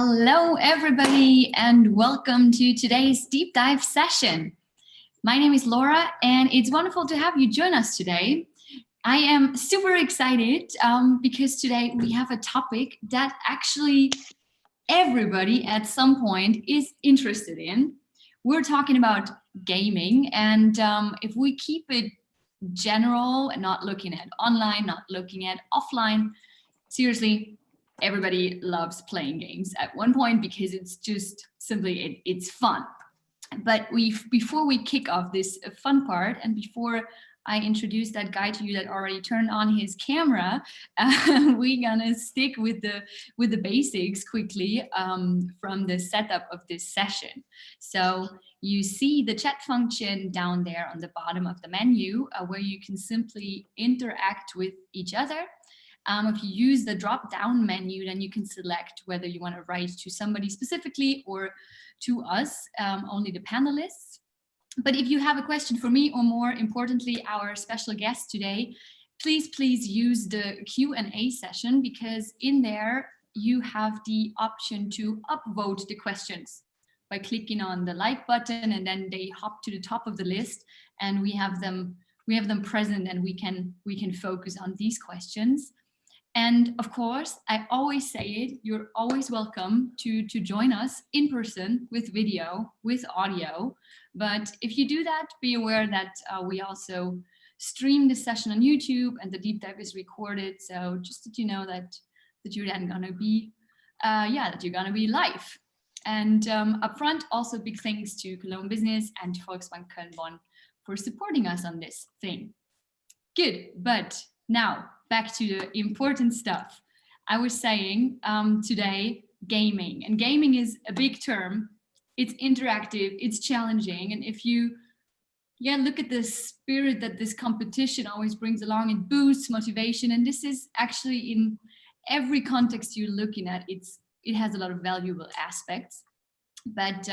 Hello, everybody, and welcome to today's deep dive session. My name is Laura, and it's wonderful to have you join us today. I am super excited because today we have a topic that actually everybody at some point is interested in. We're talking about gaming, and if we keep it general and not looking at online, not looking at offline, seriously, everybody loves playing games at one point because it's just simply it's fun. But before we kick off this fun part, and before I introduce that guy to you that already turned on his camera, we're gonna stick with the basics quickly from the setup of this session. So you see the chat function down there on the bottom of the menu where you can simply interact with each other. If you use the drop-down menu, then you can select whether you want to write to somebody specifically or to us, only the panelists. But if you have a question for me, or more importantly, our special guest today, please use the Q&A session, because in there you have the option to upvote the questions by clicking on the like button, and then they hop to the top of the list, and we have them present, and we can focus on these questions. And of course, I always say it, you're always welcome to join us in person with video, with audio. But if you do that, be aware that we also stream this session on YouTube, and the deep dive is recorded. So just that you know that you're then gonna be, that you're gonna be live. And up front, also big thanks to Cologne Business and Volksbank Köln-Bonn for supporting us on this thing. Good, but now back to the important stuff. I was saying today, gaming. And gaming is a big term. It's interactive, it's challenging. And if you look at the spirit that this competition always brings along, it boosts motivation. And this is actually in every context you're looking at, it has a lot of valuable aspects. But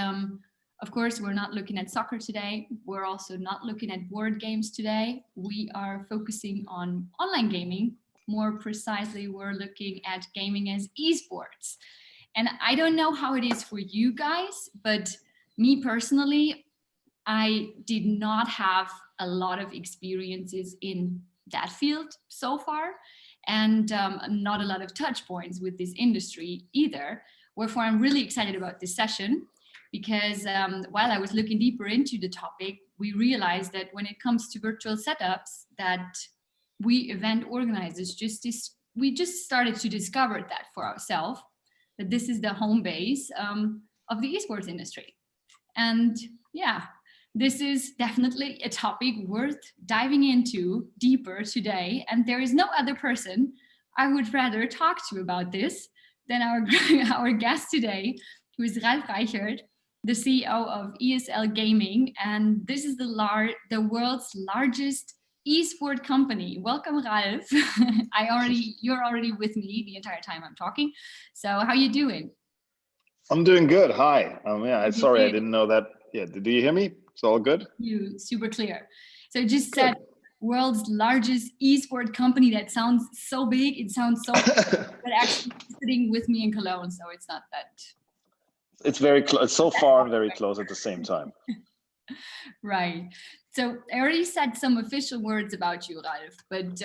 of course, we're not looking at soccer today. We're also not looking at board games today. We are focusing on online gaming. More precisely, we're looking at gaming as esports. And I don't know how it is for you guys, but me personally, I did not have a lot of experiences in that field so far, and not a lot of touch points with this industry either. Wherefore, I'm really excited about this session, because while I was looking deeper into the topic, we realized that when it comes to virtual setups, that we event organizers we just started to discover that for ourselves, that this is the home base of the esports industry. And yeah, this is definitely a topic worth diving into deeper today. And there is no other person I would rather talk to about this than our guest today, who is Ralf Reichert, the CEO of ESL Gaming, and this is the world's largest esport company. Welcome, Ralf. You're already with me the entire time I'm talking. So how are you doing? I'm doing good. Hi. Sorry, I didn't know that. Yeah, do you hear me? It's all good? You super clear. So just said world's largest esport company. That sounds so big. It sounds so but actually sitting with me in Cologne, so it's not that. It's very close, so far and very close at the same time. Right. So I already said some official words about you, Ralf, but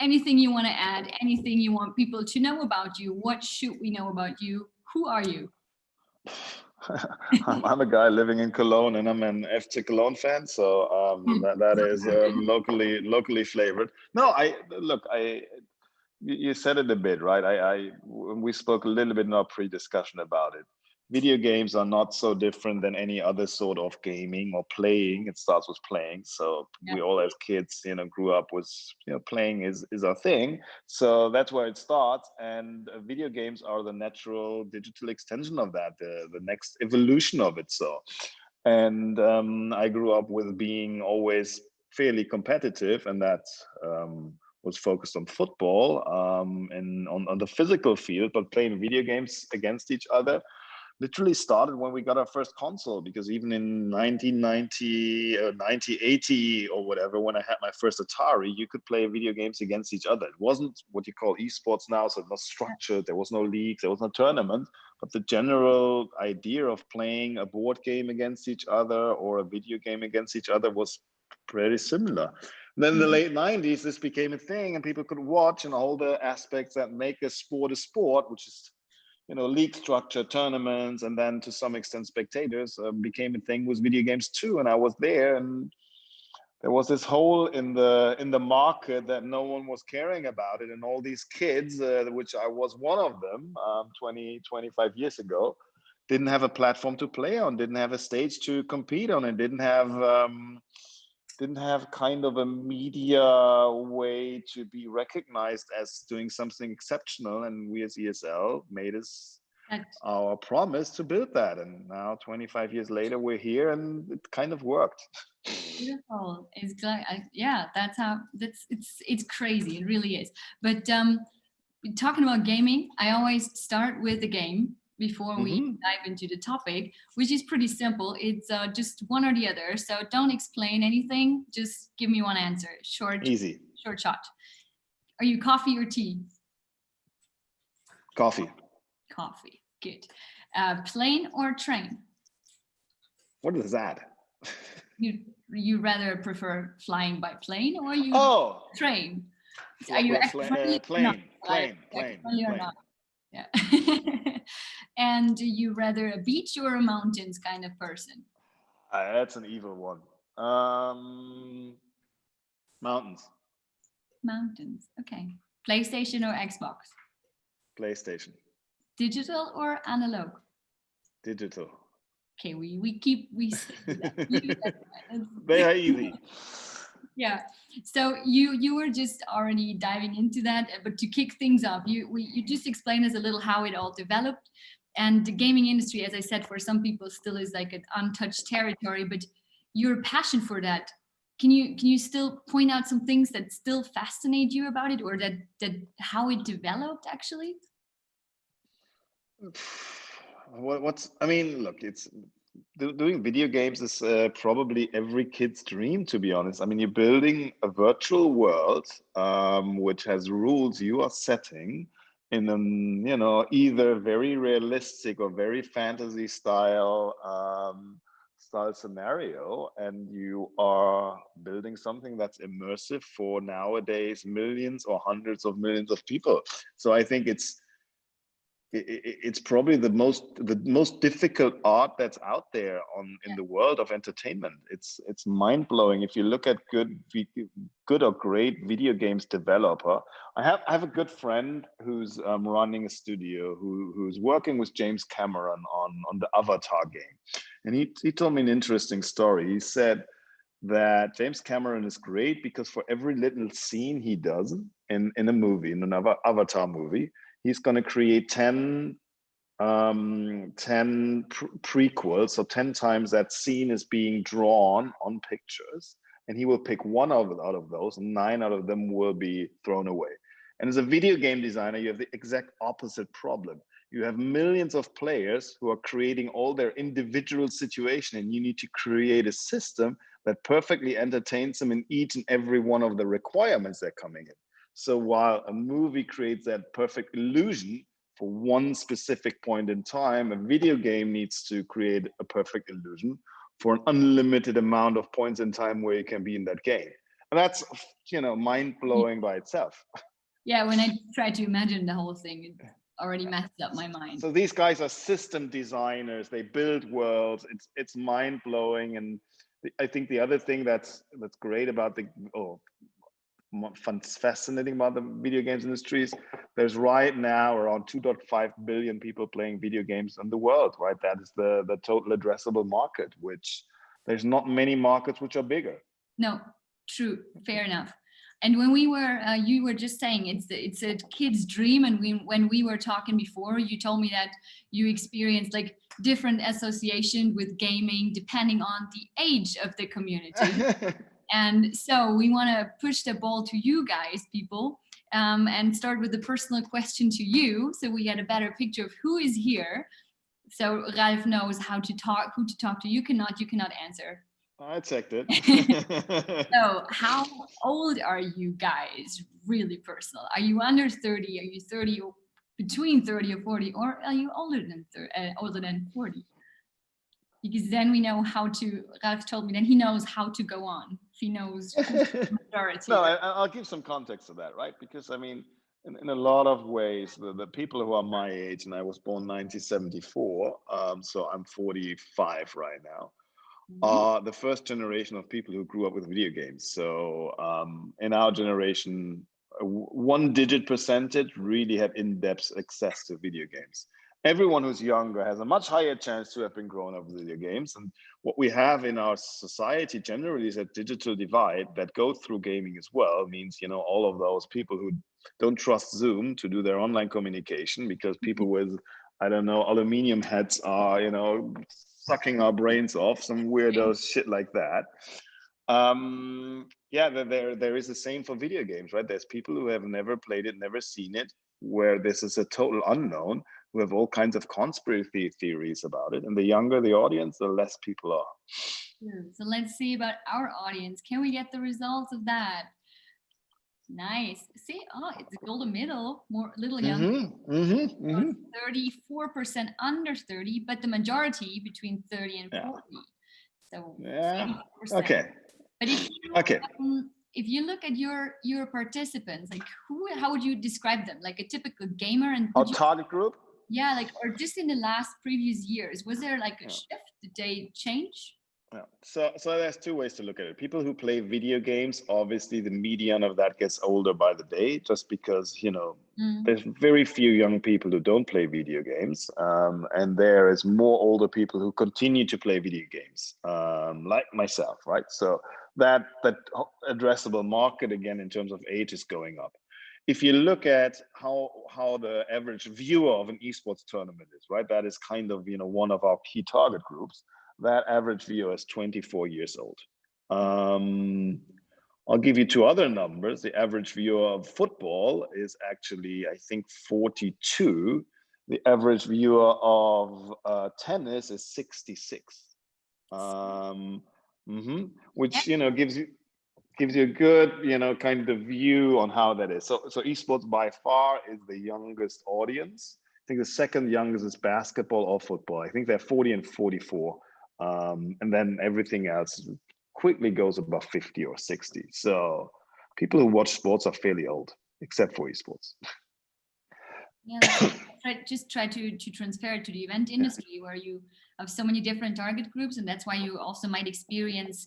anything you want to add, anything you want people to know about you, what should we know about you? Who are you? I'm a guy living in Cologne, and I'm an FC Cologne fan, so that is locally flavored. No, you said it a bit, right? We spoke a little bit in our pre-discussion about it. Video games are not so different than any other sort of gaming or playing. It starts with playing. So we all as kids, grew up with, playing is our thing. So that's where it starts. And video games are the natural digital extension of that, the next evolution of it. So, and I grew up with being always fairly competitive, and that was focused on football and on the physical field, but playing video games against each other. literally started when we got our first console, because even in 1990 or 1980 or whatever, when I had my first Atari, you could play video games against each other. It wasn't what you call esports now, so it was structured. There was no leagues, there was no tournament, but the general idea of playing a board game against each other or a video game against each other was pretty similar. And then in the late 90s, this became a thing, and people could watch, and all the aspects that make a sport, which is, you know, league structure, tournaments, and then to some extent spectators, became a thing with video games too. And I was there, and there was this hole in the market that no one was caring about it. And all these kids, which I was one of them 25 years ago, didn't have a platform to play on, didn't have a stage to compete on, and didn't have kind of a media way to be recognized as doing something exceptional. And we as ESL made us our promise to build that. And now 25 years later, we're here, and it kind of worked. Beautiful. It's yeah, it's crazy. It really is. But talking about gaming, I always start with the game before we dive into the topic, which is pretty simple. It's just one or the other. So don't explain anything. Just give me one answer. Short, easy, short shot. Are you coffee or tea? Coffee. Coffee. Good. Plane or train? What is that? You rather prefer flying by plane, or you train? Are you plane? Yeah. And do you rather a beach or a mountains kind of person? That's an evil one. Mountains. Mountains. Okay. PlayStation or Xbox? PlayStation. Digital or analog? Digital. Okay, we stick to that. They are easy. Yeah. So you were just already diving into that, but to kick things off, you just explained us a little how it all developed. And the gaming industry, as I said, for some people still is like an untouched territory, but your passion for that, can you still point out some things that still fascinate you about it, or that how it developed actually? I mean, look, it's doing video games is probably every kid's dream, to be honest. I mean, you're building a virtual world which has rules you are setting in an, you know, either very realistic or very fantasy style scenario, and you are building something that's immersive for nowadays millions or hundreds of millions of people. So I think it's probably the most difficult art that's out there in the world of entertainment. It's mind-blowing. If you look at good or great video games developer, I have a good friend who's running a studio who's working with James Cameron on the Avatar game, and he told me an interesting story. He said that James Cameron is great because for every little scene he does in a movie, in another Avatar movie, he's going to create 10 prequels, so 10 times that scene is being drawn on pictures, and he will pick one out of those, and 9 out of them will be thrown away. And as a video game designer, you have the exact opposite problem. You have millions of players who are creating all their individual situation, and you need to create a system that perfectly entertains them in each and every one of the requirements that are coming in. So while a movie creates that perfect illusion for one specific point in time, a video game needs to create a perfect illusion for an unlimited amount of points in time where you can be in that game. And that's, you know, mind-blowing by itself. Yeah, when I try to imagine the whole thing, it already messed up my mind. So these guys are system designers, they build worlds, it's mind-blowing. And I think the other thing that's great about fascinating about the video games industry is there's right now around 2.5 billion people playing video games in the world, right? That is the total addressable market, which there's not many markets which are bigger. No, true, fair enough. And when we were, you were just saying it's a kid's dream, and when we were talking before, you told me that you experienced like different association with gaming depending on the age of the community. And so we want to push the ball to you guys, people, and start with the personal question to you, so we get a better picture of who is here. So Ralph knows how to talk, who to talk to. You cannot answer. I checked it. So how old are you guys? Really personal. Are you under 30? Are you 30 or between 30 or 40? Or are you older than 40? Because then we know how to, Ralph told me, then he knows how to go on. He knows the majority. No, I'll give some context to that, right? Because I mean, in a lot of ways, the people who are my age, and I was born 1974, so I'm 45 right now, are the first generation of people who grew up with video games. So in our generation, a one-digit percentage really had in-depth access to video games. Everyone who's younger has a much higher chance to have been grown up with video games. And what we have in our society generally is a digital divide that goes through gaming as well. Means, you know, all of those people who don't trust Zoom to do their online communication because people with, I don't know, aluminium heads are, you know, sucking our brains off, some weirdo shit like that. Yeah, there is the same for video games, right? There's people who have never played it, never seen it, where this is a total unknown, who have all kinds of conspiracy theories about it. And the younger the audience, the less people are. So let's see about our audience. Can we get the results of that? Nice. See, oh, it's a golden middle, more little younger. 34% under 30, but the majority between 30 and 40. So yeah, 24%. okay. But if you look at your participants, like how would you describe them? Like a typical gamer and our target group? Yeah, like, or just in the last previous years, was there like a shift? Did they change? Yeah. So there's two ways to look at it. People who play video games, obviously the median of that gets older by the day, just because, you know, there's very few young people who don't play video games. And there is more older people who continue to play video games, like myself, right? So that addressable market, again, in terms of age, is going up. If you look at how the average viewer of an esports tournament is, right, that is kind of, you know, one of our key target groups. That average viewer is 24 years old. I'll give you two other numbers. The average viewer of football is actually, I think, 42. The average viewer of tennis is 66. Which, you know, gives you a good, you know, kind of view on how that is. So esports by far is the youngest audience. I think the second youngest is basketball or football. I think they're 40 and 44. And then everything else quickly goes above 50 or 60. So people who watch sports are fairly old, except for esports. Yeah, try to transfer it to the event industry, where you have so many different target groups, and that's why you also might experience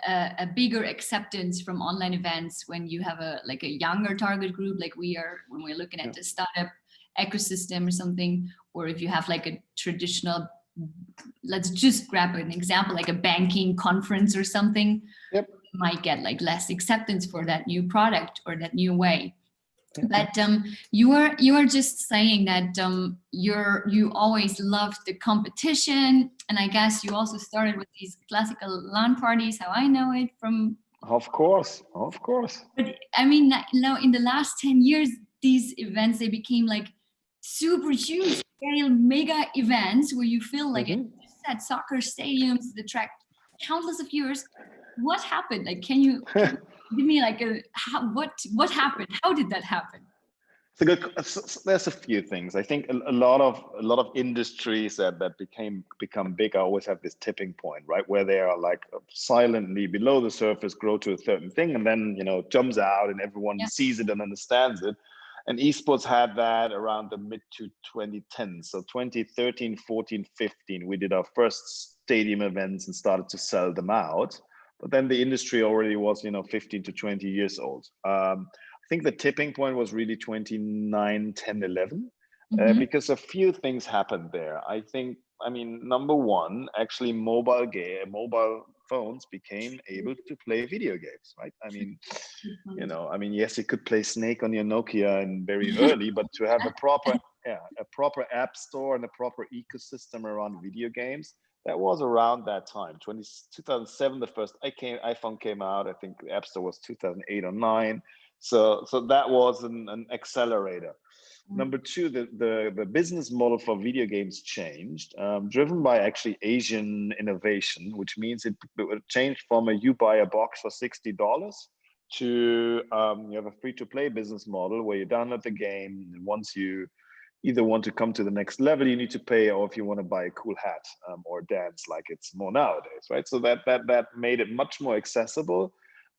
a bigger acceptance from online events when you have a younger target group, like we are when we're looking at the startup ecosystem or something, or if you have like a traditional, let's just grab an example, like a banking conference or something. You might get like less acceptance for that new product or that new way. But you are just saying that you always loved the competition, and I guess you also started with these classical LAN parties, how I know it from. Of course. But I mean, now in the last 10 years, these events, they became like super huge scale mega events where you feel like it's at soccer stadiums that attract countless of viewers. What happened? Like, can you give me like what happened? How did that happen? There's a few things. I think a lot of industries that become big always have this tipping point, right, where they are like silently below the surface, grow to a certain thing, and then, you know, jumps out and everyone sees it and understands it. And esports had that around the mid to 2010s. So 2013, 14, 15, we did our first stadium events and started to sell them out. But then the industry already was, you know, 15 to 20 years old. I think the tipping point was really 29, 10, 11, because a few things happened there. I mean, number one, actually mobile phones became able to play video games, right? I mean, you know, yes, you could play Snake on your Nokia and very early, but to have a proper app store and a proper ecosystem around video games, that was around that time, 2007, the first iPhone came out. I think the App Store was 2008 or 9. So that was an accelerator. Number two, the business model for video games changed, driven by actually Asian innovation, which means it changed from you buy a box for $60 to you have a free-to-play business model where you download the game, and once you either want to come to the next level, you need to pay, or if you want to buy a cool hat or dance like it's more nowadays, right? So that made it much more accessible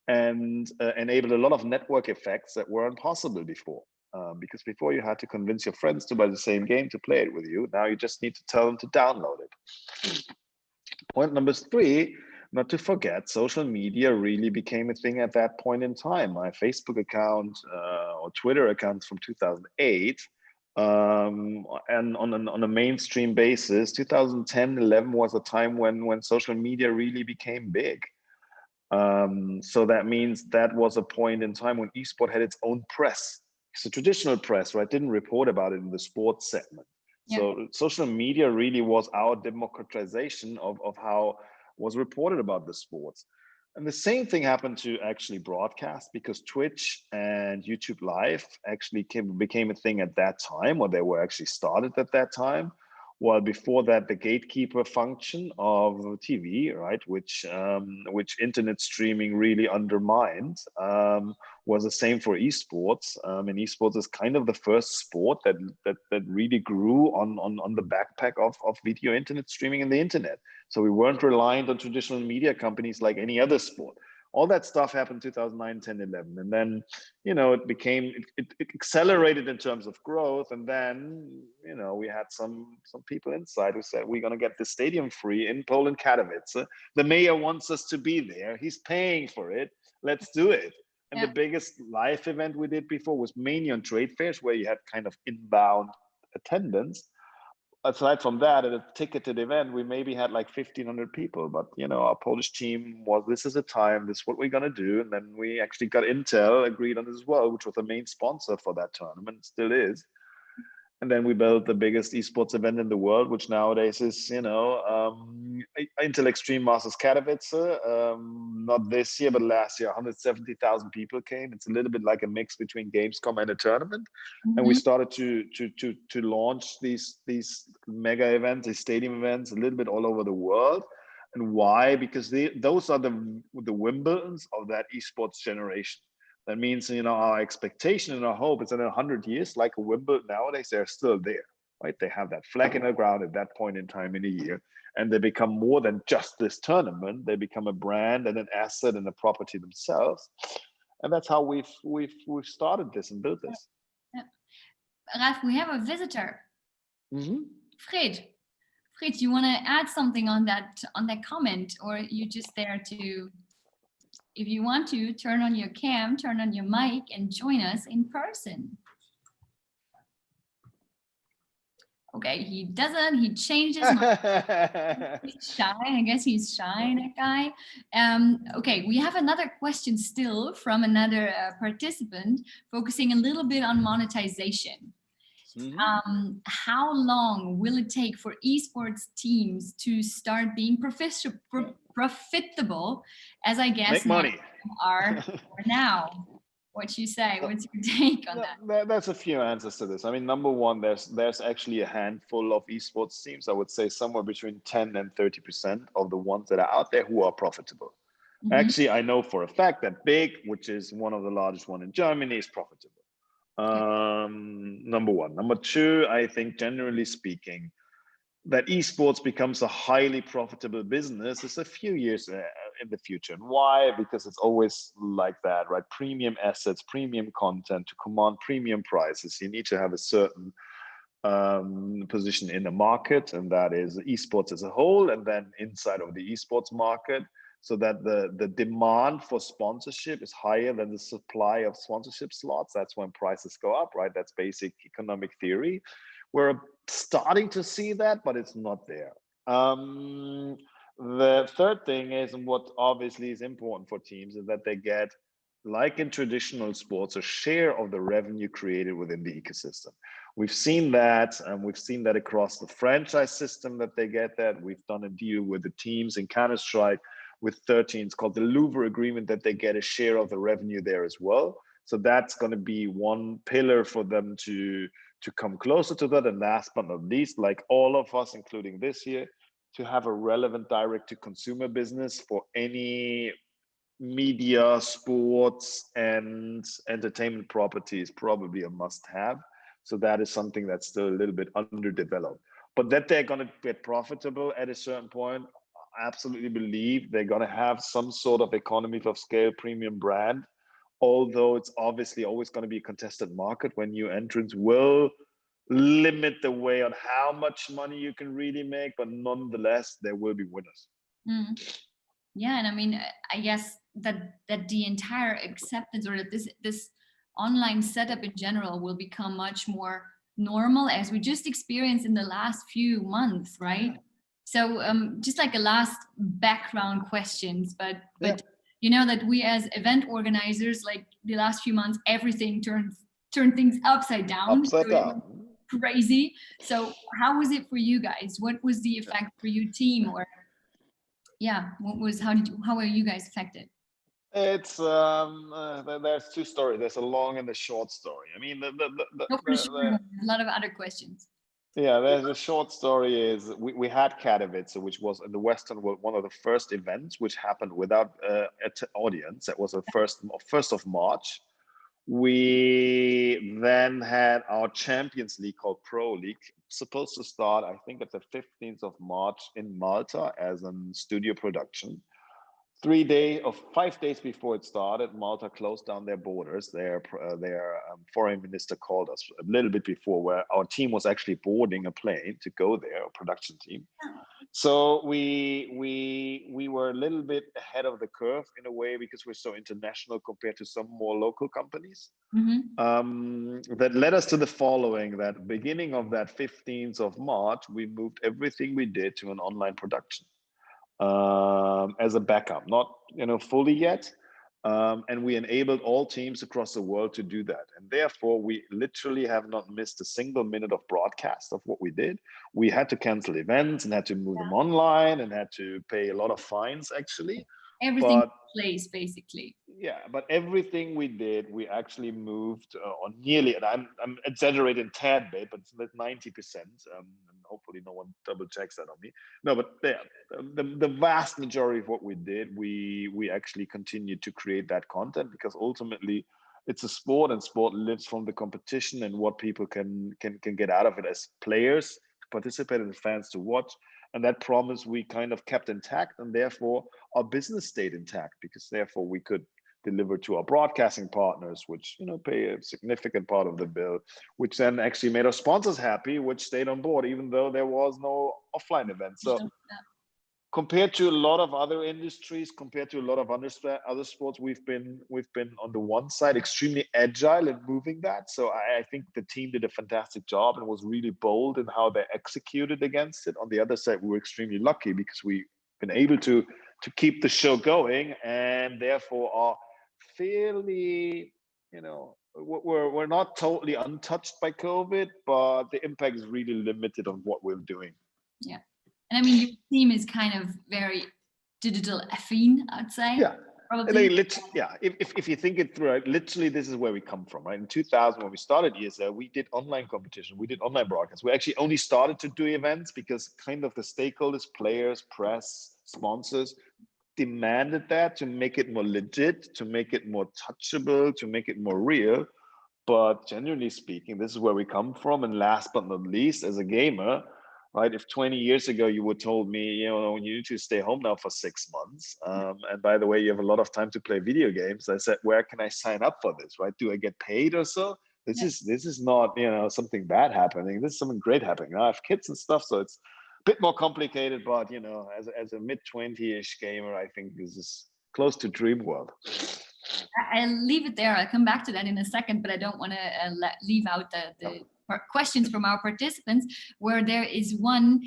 and enabled a lot of network effects that weren't possible before. Because before you had to convince your friends to buy the same game to play it with you. Now you just need to tell them to download it. Point number three, not to forget, social media really became a thing at that point in time. My Facebook account or Twitter account from 2008, and on a mainstream basis, 2010, 11 was a time when social media really became big. So that means that was a point in time when esport had its own press. So traditional press, right, didn't report about it in the sports segment. Yeah. So social media really was our democratization of how was reported about the sports. And the same thing happened to actually broadcast, because Twitch and YouTube Live actually became a thing at that time, or they were actually started at that time. While before that, the gatekeeper function of TV, right, which internet streaming really undermined, was the same for esports. And esports is kind of the first sport that really grew on the backpack of video internet streaming and the internet. So we weren't reliant on traditional media companies like any other sport. All that stuff happened 2009, 10, 11. And then, it accelerated in terms of growth. And then, we had some people inside who said, we're going to get the stadium free in Poland, Katowice. The mayor wants us to be there. He's paying for it. Let's do it. And the biggest live event we did before was mainly on trade fairs, where you had kind of inbound attendance. Aside from that, at a ticketed event, we maybe had like 1,500 people, but our Polish team was, this is the time, this is what we're going to do. And then we actually got Intel agreed on this as well, which was the main sponsor for that tournament, still is. And then we built the biggest esports event in the world, which nowadays is, Intel Extreme Masters Katowice. Not this year, but last year, 170,000 people came. It's a little bit like a mix between Gamescom and a tournament. Mm-hmm. And we started to launch these mega events, these stadium events, a little bit all over the world. And why? Because those are the Wimbledons of that esports generation. That means, our expectation and our hope is that in 100 years, like a Wimbledon nowadays, they're still there, right? They have that flag in the ground at that point in time in a year, and they become more than just this tournament. They become a brand and an asset and a property themselves. And that's how we've started this and built this. Yeah. Ralf, we have a visitor. Mm-hmm. Fred, you want to add something on that comment, or you just there to? If you want to, turn on your cam, turn on your mic, and join us in person. Okay, he doesn't. He changes. He's shy. I guess he's shy, that guy. Okay, we have another question still from another participant, focusing a little bit on monetization. Mm-hmm. How long will it take for esports teams to start being profitable, as I guess make money are now? What you say? What's your take on that? There's a few answers to this. I mean, number one, there's actually a handful of esports teams. I would say somewhere between 10 and 30% of the ones that are out there who are profitable. Mm-hmm. Actually, I know for a fact that BIG, which is one of the largest one in Germany, is profitable. Number one. Number two, I think generally speaking, that esports becomes a highly profitable business is a few years in the future. And why? Because it's always like that, right? Premium assets, premium content to command premium prices. You need to have a certain position in the market, and that is esports as a whole, and then inside of the esports market, so that the demand for sponsorship is higher than the supply of sponsorship slots. That's when prices go up, right? That's basic economic theory. We're starting to see that, but it's not there. The third thing is, and what obviously is important for teams, is that they get, like in traditional sports, a share of the revenue created within the ecosystem. We've seen that, and we've seen that across the franchise system that they get that. We've done a deal with the teams in Counter-Strike with 13. It's called the Louvre Agreement, that they get a share of the revenue there as well. So that's going to be one pillar for them to to come closer to that. And last but not least, like all of us, including this year, to have a relevant direct to consumer business for any media, sports, and entertainment property is probably a must have. So that is something that's still a little bit underdeveloped. But that they're going to get profitable at a certain point, I absolutely believe they're going to have some sort of economy of scale premium brand. Although it's obviously always going to be a contested market when new entrants will limit the way on how much money you can really make, but nonetheless, there will be winners. Mm. Yeah, and I mean, I guess that the entire acceptance, or that this online setup in general will become much more normal, as we just experienced in the last few months, right? So just like a last background questions, but you know that we as event organizers, like the last few months, everything turned things upside down. Crazy. So how was it for you guys? What was the effect for your team? Or how were you guys affected? It's there's two stories. There's a long and a short story. I mean, a lot of other questions. Yeah, there's a short story. Is we had Katowice, which was in the Western world one of the first events which happened without an audience. That was the first of March. We then had our Champions League called Pro League, supposed to start, I think, at the 15th of March in Malta as a studio production. 5 days before it started, Malta closed down their borders. Their foreign minister called us a little bit before, where our team was actually boarding a plane to go there, a production team. So we were a little bit ahead of the curve in a way, because we're so international compared to some more local companies. That led us to the following: that beginning of that 15th of March, we moved everything we did to an online production. As a backup, not fully yet, and we enabled all teams across the world to do that. And therefore, we literally have not missed a single minute of broadcast of what we did. We had to cancel events and had to move them online and had to pay a lot of fines, actually. Everything plays basically. Yeah, but everything we did, we actually moved on nearly, and I'm exaggerating a tad bit, but it's like 90%. And hopefully no one double checks that on me. No, but the vast majority of what we did, we actually continued to create that content, because ultimately it's a sport, and sport lives from the competition and what people can get out of it as players to participate and fans to watch. And that promise we kind of kept intact, and therefore our business stayed intact, because therefore we could deliver to our broadcasting partners, which pay a significant part of the bill, which then actually made our sponsors happy, which stayed on board even though there was no offline event. So compared to a lot of other industries, compared to a lot of other sports, we've been on the one side extremely agile in moving that. So I think the team did a fantastic job and was really bold in how they executed against it. On the other side, we were extremely lucky, because we've been able to keep the show going, and therefore are fairly, we're not totally untouched by COVID, but the impact is really limited on what we're doing. Yeah. And I mean, your team is kind of very digital affine, I'd say. Yeah. Probably. If you think it through, right, literally this is where we come from, right? In 2000, when we started ESL, we did online competition, we did online broadcasts. We actually only started to do events because kind of the stakeholders, players, press, sponsors demanded that, to make it more legit, to make it more touchable, to make it more real. But generally speaking, this is where we come from. And last but not least, as a gamer, right? If 20 years ago you would told me, you need to stay home now for 6 months, and by the way, you have a lot of time to play video games, I said, where can I sign up for this, right? Do I get paid or so? This is not something bad happening. This is something great happening. Now I have kids and stuff, so it's a bit more complicated. But as a mid-20-ish gamer, I think this is close to dream world. I'll leave it there. I'll come back to that in a second, but I don't want to leave out the questions from our participants, where there is one,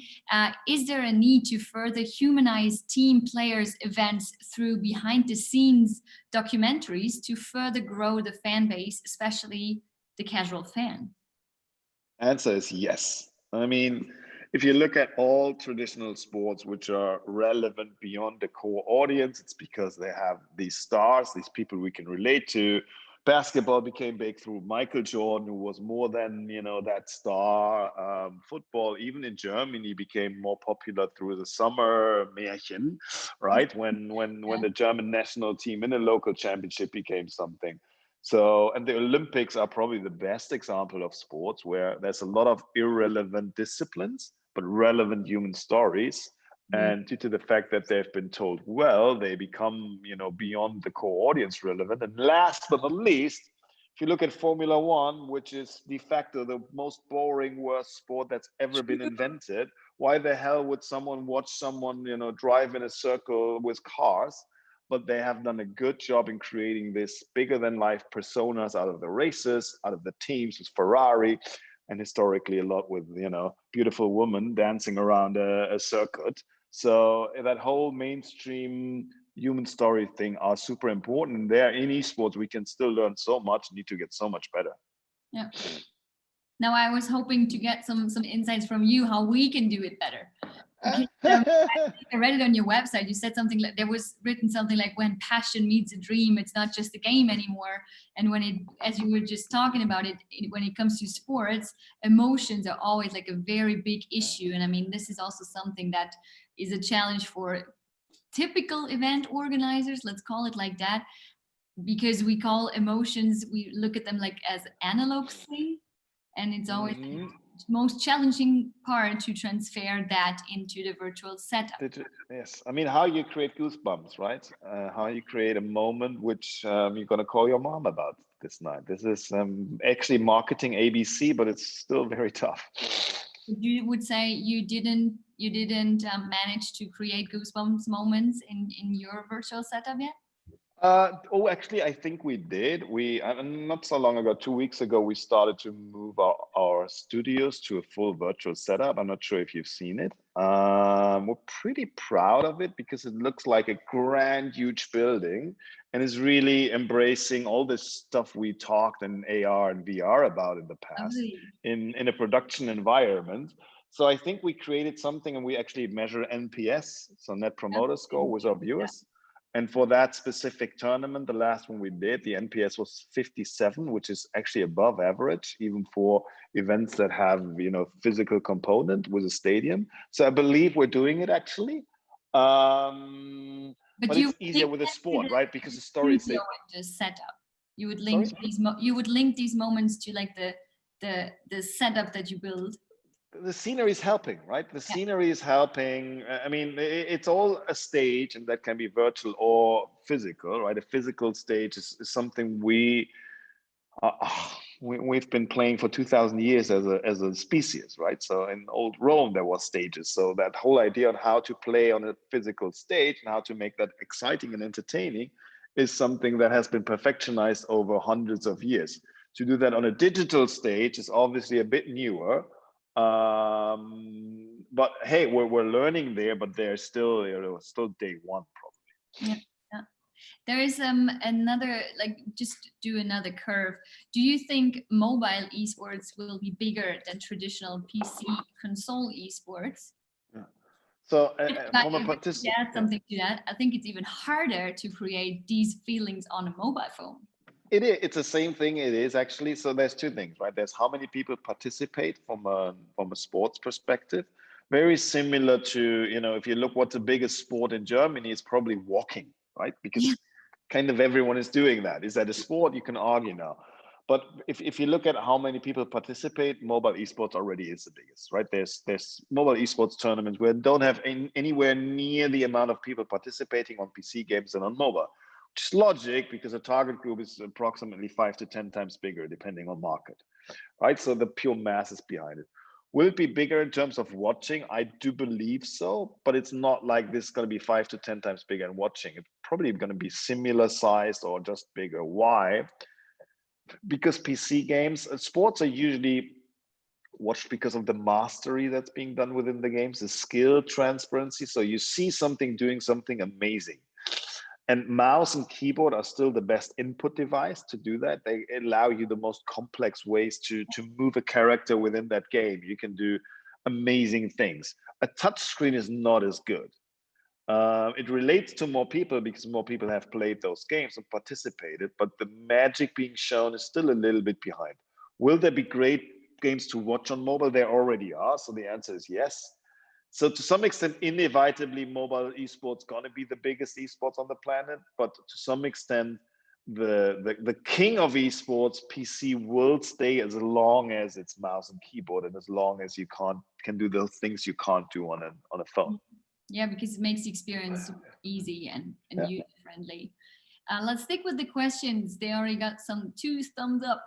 is there a need to further humanize team players events through behind the scenes documentaries to further grow the fan base, especially the casual fan? Answer is yes. I mean, if you look at all traditional sports which are relevant beyond the core audience, it's because they have these stars, these people we can relate to, Basketball became big through Michael Jordan, who was more than, that star. Football, even in Germany, became more popular through the summer Märchen, right? When the German national team in a local championship became something. So, and the Olympics are probably the best example of sports where there's a lot of irrelevant disciplines, but relevant human stories. And due to the fact that they've been told well, they become, beyond the core audience relevant. And last but not least, if you look at Formula One, which is de facto the most boring, worst sport that's ever been invented, why the hell would someone watch someone, drive in a circle with cars? But they have done a good job in creating this bigger than life personas out of the races, out of the teams with Ferrari, and historically a lot with, beautiful women dancing around a circuit. So that whole mainstream human story thing are super important. And there in esports, we can still learn so much, need to get so much better. Yeah. Now I was hoping to get some insights from you how we can do it better. Because, I read it on your website. You said something like there was written something like when passion meets a dream, it's not just a game anymore. And when it, as you were just talking about it, when it comes to sports, emotions are always like a very big issue. And I mean, this is also something that is a challenge for typical event organizers, let's call it like that, because we call emotions, we look at them like as analog thing, and it's always the most challenging part to transfer that into the virtual setup. Yes, I mean, how you create goosebumps, right? How you create a moment which you're going to call your mom about this night. This is actually marketing ABC, but it's still very tough. You would say you didn't manage to create goosebumps moments in your virtual setup yet? Actually, I think we did. Not so long ago, 2 weeks ago, we started to move our studios to a full virtual setup. I'm not sure if you've seen it. We're pretty proud of it because it looks like a grand, huge building and is really embracing all this stuff we talked in AR and VR about in the past in a production environment. So I think we created something, and we actually measure NPS, so Net Promoter Score, with our viewers. And for that specific tournament, the last one we did, the NPS was 57, which is actually above average, even for events that have, physical component with a stadium. So I believe we're doing it actually. But it's easier with a sport, right? Because the story is just setup. You would link you would link these moments to like the setup that you build. The scenery is helping, right? The scenery is helping. I mean, it's all a stage, and that can be virtual or physical, right? A physical stage is something we've been playing for 2,000 years as a species, right? So in old Rome, there was stages. So that whole idea on how to play on a physical stage and how to make that exciting and entertaining is something that has been perfectionized over hundreds of years. To do that on a digital stage is obviously a bit newer. But hey, we're learning there, but they're still still day one probably. Yeah. There is another, like, just do another curve. Do you think mobile esports will be bigger than traditional PC console esports? Yeah. So from a participant, add something to that. I think it's even harder to create these feelings on a mobile phone. It's the same thing. It is actually. So there's two things, right? There's how many people participate from a sports perspective. Very similar to, if you look what's the biggest sport in Germany, it's probably walking, right? Because kind of everyone is doing that. Is that a sport? You can argue now. But if you look at how many people participate, mobile esports already is the biggest, right? There's mobile esports tournaments where don't have anywhere near the amount of people participating on PC games than on mobile. Which is logic because the target group is approximately 5 to 10 times bigger depending on market, right? So the pure mass is behind it. Will it be bigger in terms of watching? I do believe so, but it's not like this is going to be 5 to 10 times bigger in watching. It's probably going to be similar sized or just bigger. Why? Because PC games, sports are usually watched because of the mastery that's being done within the games, the skill transparency. So you see something doing something amazing. And mouse and keyboard are still the best input device to do that. They allow you the most complex ways to move a character within that game. You can do amazing things. A touch screen is not as good. It relates to more people because more people have played those games and participated, but the magic being shown is still a little bit behind. Will there be great games to watch on mobile? There already are, so the answer is yes. So to some extent, inevitably, mobile esports gonna be the biggest esports on the planet, but to some extent, the king of esports, PC, will stay as long as it's mouse and keyboard, and as long as you can do those things you can't do on a phone. Yeah, because it makes the experience super easy and Yeah. user friendly. Let's stick with the questions. They already got some 2 thumbs up.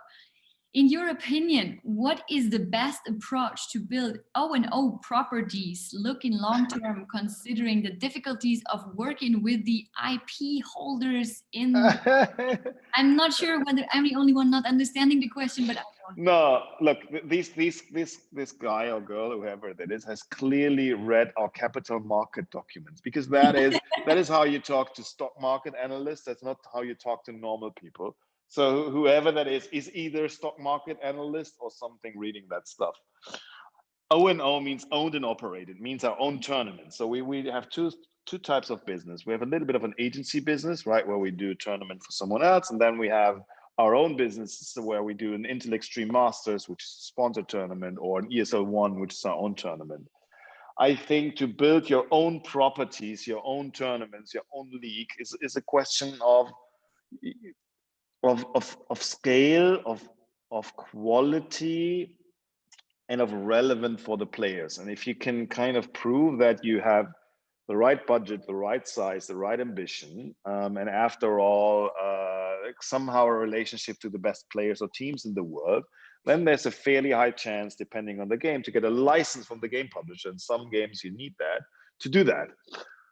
In your opinion, what is the best approach to build O&O properties looking long term, considering the difficulties of working with the IP holders in? I'm not sure whether I'm the only one not understanding the question, but I don't. No, look, this guy or girl, whoever that is, has clearly read our capital market documents, because that is how you talk to stock market analysts. That's not how you talk to normal people. So whoever that is either a stock market analyst or something reading that stuff. O&O means owned and operated, means our own tournament. So we have two types of business. We have a little bit of an agency business, right, where we do a tournament for someone else, and then we have our own business where we do an Intel Extreme Masters, which is a sponsored tournament, or an ESL One, which is our own tournament. I think to build your own properties, your own tournaments, your own league is a question of scale, of quality, and of relevant for the players. And if you can kind of prove that you have the right budget, the right size, the right ambition, and after all, somehow a relationship to the best players or teams in the world, then there's a fairly high chance, depending on the game, to get a license from the game publisher. In some games, you need that to do that.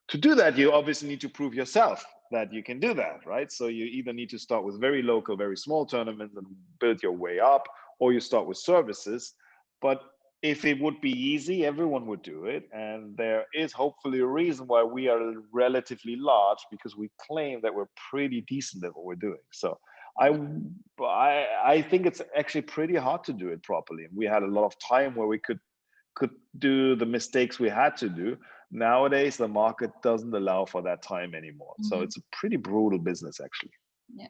To do that, you obviously need to prove yourself that you can do that, right? So you either need to start with very local, very small tournaments and build your way up, or you start with services. But if it would be easy, everyone would do it. And there is hopefully a reason why we are relatively large, because we claim that we're pretty decent at what we're doing. So I think it's actually pretty hard to do it properly. And we had a lot of time where we could do the mistakes we had to do. Nowadays, the market doesn't allow for that time anymore. Mm-hmm. So it's a pretty brutal business, actually. Yeah.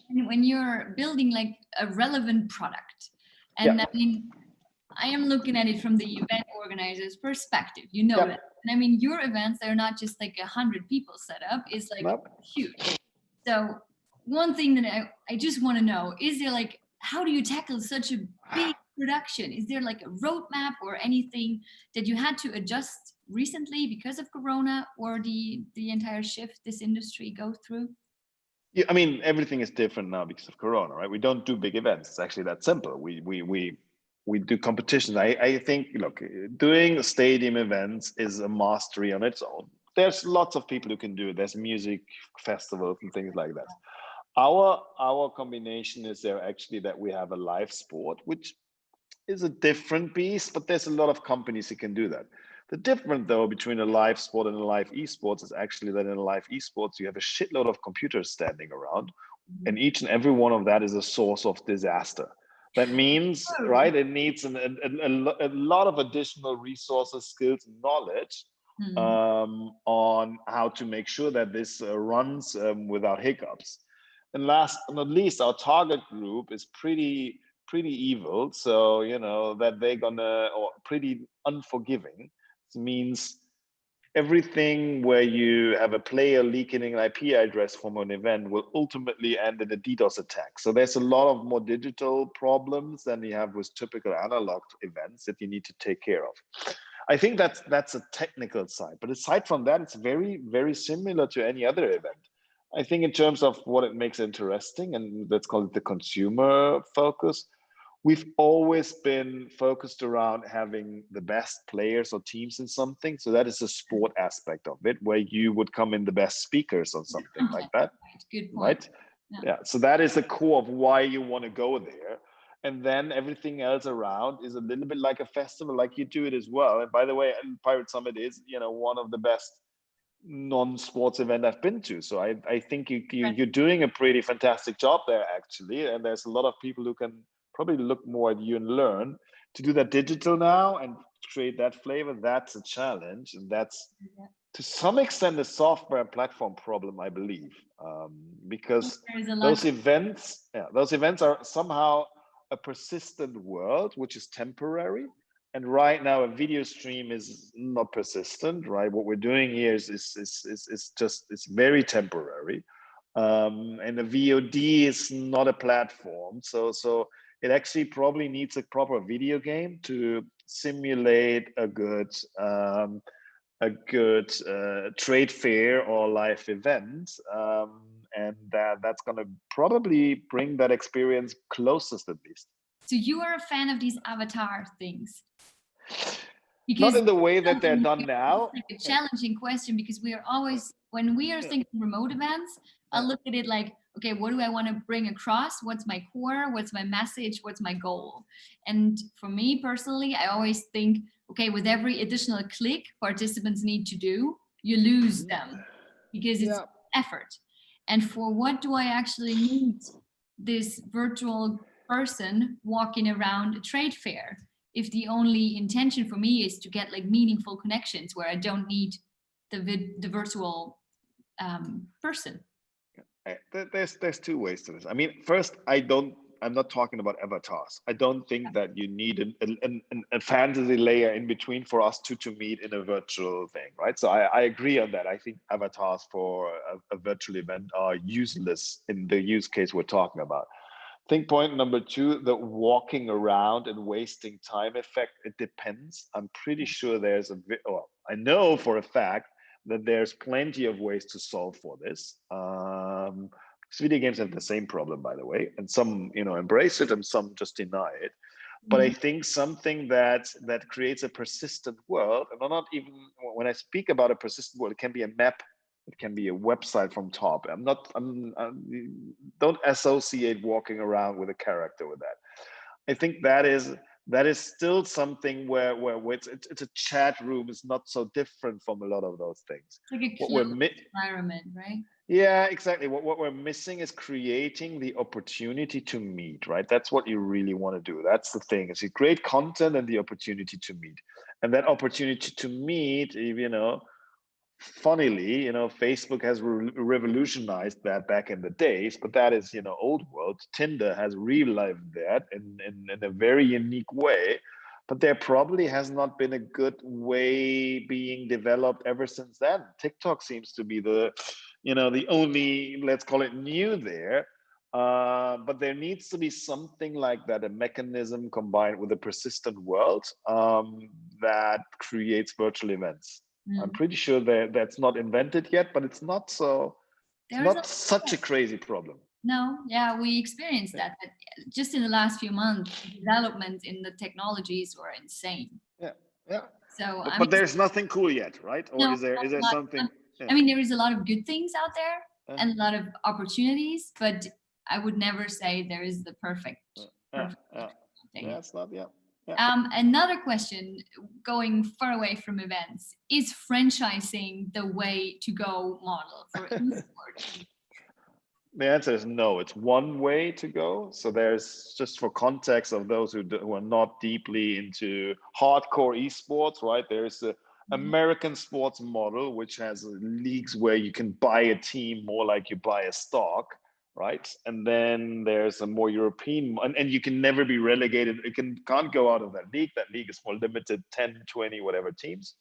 And when you're building like a relevant product, and yeah. I mean, I am looking at it from the event organizer's perspective, you know, that. And I mean, your events, they're not just like 100 people set up, it's like huge. So one thing that I just want to know, is there like, how do you tackle such a big production? Is there like a roadmap or anything that you had to adjust recently because of Corona, or the entire shift this industry go through? Yeah, I mean, everything is different now because of Corona, right? We don't do big events. It's actually that simple. We do competitions. I think, look, doing stadium events is a mastery on its own. There's lots of people who can do it. There's music festivals and things like that. Our combination is there actually that we have a live sport, which is a different beast, but there's a lot of companies who can do that. The difference, though, between a live sport and a live esports is actually that in a live esports, you have a shitload of computers standing around, and each and every one of that is a source of disaster. That means, right, it needs a lot of additional resources, skills, and knowledge on how to make sure that this runs without hiccups. And last but not least, our target group is pretty evil. So, you know, that they're or pretty unforgiving. It means everything where you have a player leaking an IP address from an event will ultimately end in a DDoS attack. So there's a lot of more digital problems than you have with typical analog events that you need to take care of. I think that's a technical side, but aside from that, it's very, very similar to any other event. I think in terms of what it makes interesting, and let's call it the consumer focus, we've always been focused around having the best players or teams in something. So that is a sport aspect of it, where you would come in the best speakers on something like that. Good point. Right? Yeah. So that is the core of why you want to go there. And then everything else around is a little bit like a festival, like you do it as well. And by the way, Pirate Summit is, you know, one of the best non-sports event I've been to. So I think you're doing a pretty fantastic job there, actually. And there's a lot of people who can probably look more at you and learn. To do that digital now and create that flavor, that's a challenge. And that's To some extent, a software and platform problem, I believe, because There's a lot. those events are somehow a persistent world, which is temporary. And right now, a video stream is not persistent, right? What we're doing here is just it's very temporary, and the VOD is not a platform, so it actually probably needs a proper video game to simulate a good trade fair or live event, and that's going to probably bring that experience closest, at least. So you are a fan of these avatar things? Not in the way that they're done now. It's like a challenging question, because we are always, when we are thinking remote events, I look at it like, okay, what do I want to bring across? What's my core? What's my message? What's my goal? And for me personally, I always think, okay, with every additional click participants need to do, you lose them, because it's effort. And for what do I actually need this virtual person walking around a trade fair, if the only intention for me is to get like meaningful connections where I don't need the virtual person? There's two ways to this. I mean, first, I'm not talking about avatars. I don't think that you need a fantasy layer in between for us to meet in a virtual thing, right? So I agree on that. I think avatars for a virtual event are useless in the use case we're talking about. I think point number two, the walking around and wasting time effect, it depends. I'm pretty sure I know for a fact that there's plenty of ways to solve for this. Video games have the same problem, by the way, and some embrace it and some just deny it. But I think something that creates a persistent world, and I'm not even, when I speak about a persistent world, it can be a map, it can be a website from top. Don't associate walking around with a character with that. I think that is still something where it's a chat room is not so different from a lot of those things. It's like a environment, right? Yeah, exactly. What we're missing is creating the opportunity to meet, right? That's what you really want to do. That's the thing. Is you create content and the opportunity to meet, and that opportunity to meet, funnily, Facebook has revolutionized that back in the days, but that is, old world. Tinder has relived that in a very unique way, but there probably has not been a good way being developed ever since then. TikTok seems to be the only, let's call it, new there. But there needs to be something like that, a mechanism combined with a persistent world that creates virtual events. I'm pretty sure that's not invented yet, but it's not such a crazy problem. No, yeah, we experienced that. But just in the last few months, development in the technologies were insane. Yeah. So, but there's nothing cool yet, right? Or no, is there something? I mean, there is a lot of good things out there and a lot of opportunities, but I would never say there is the perfect thing. Yeah, it's not. Yeah. Another question, going far away from events, is franchising the way to go model for esports? The answer is no. It's one way to go. So there's, just for context of those who are not deeply into hardcore esports, right? There's the American sports model, which has leagues where you can buy a team more like you buy a stock, right? And then there's a more European, and you can never be relegated. You can't go out of that league. That league is more limited, 10, 20, whatever teams.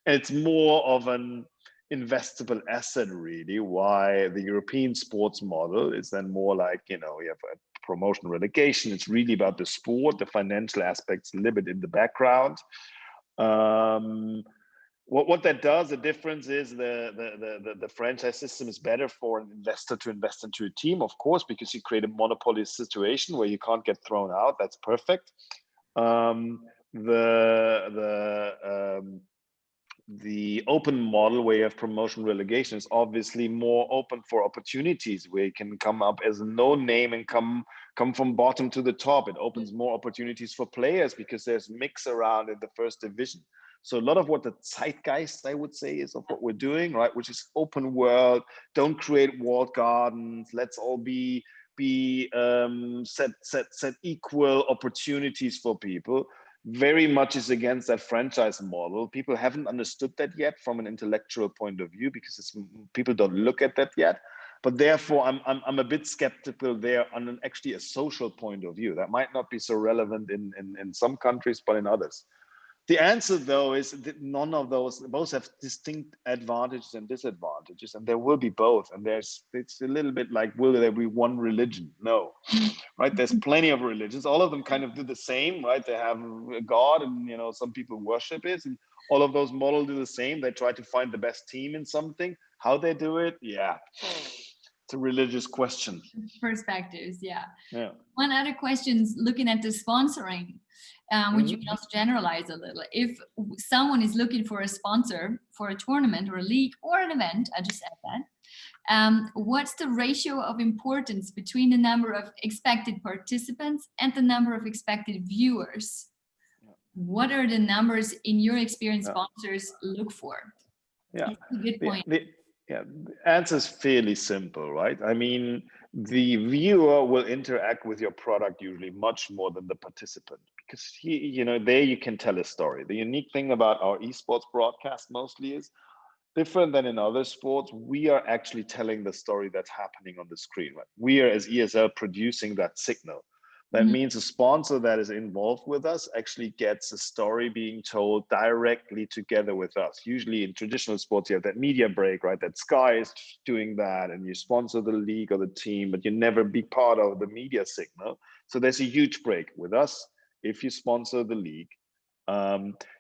And it's more of an investable asset, really. Why the European sports model is then more like, you have a promotion relegation. It's really about the sport, the financial aspects a little bit in the background. What that does, the difference is the franchise system is better for an investor to invest into a team, of course, because you create a monopoly situation where you can't get thrown out. That's perfect. The open model where you have promotion relegation is obviously more open for opportunities, where you can come up as a no name and come from bottom to the top. It opens more opportunities for players because there's mix around in the first division. So a lot of what the zeitgeist, I would say, is of what we're doing, right? Which is open world. Don't create walled gardens. Let's all be set equal opportunities for people. very much is against that franchise model. People haven't understood that yet from an intellectual point of view, because people don't look at that yet. But therefore, I'm a bit skeptical there on actually a social point of view. That might not be so relevant in some countries, but in others. The answer, though, is that none of those, both have distinct advantages and disadvantages, and there will be both. And it's a little bit like, will there be one religion? No, right? There's plenty of religions. All of them kind of do the same, right? They have a God, and some people worship it, and all of those models do the same. They try to find the best team in something. How they do it, yeah, it's a religious question. Perspectives, yeah. Yeah. One other question is looking at the sponsoring, which you can also generalize a little. If someone is looking for a sponsor for a tournament or a league or an event, I just said that, what's the ratio of importance between the number of expected participants and the number of expected viewers? Yeah. What are the numbers in your experience sponsors look for? Yeah, that's a good point. The answer is fairly simple, right? I mean, the viewer will interact with your product usually much more than the participant, because there you can tell a story. The unique thing about our esports broadcast mostly is different than in other sports. We are actually telling the story that's happening on the screen, right? We are, as ESL, producing that signal. That means a sponsor that is involved with us actually gets a story being told directly together with us. Usually in traditional sports, you have that media break, right? That Sky is doing that, and you sponsor the league or the team, but you never be part of the media signal. So there's a huge break. With us, if you sponsor the league,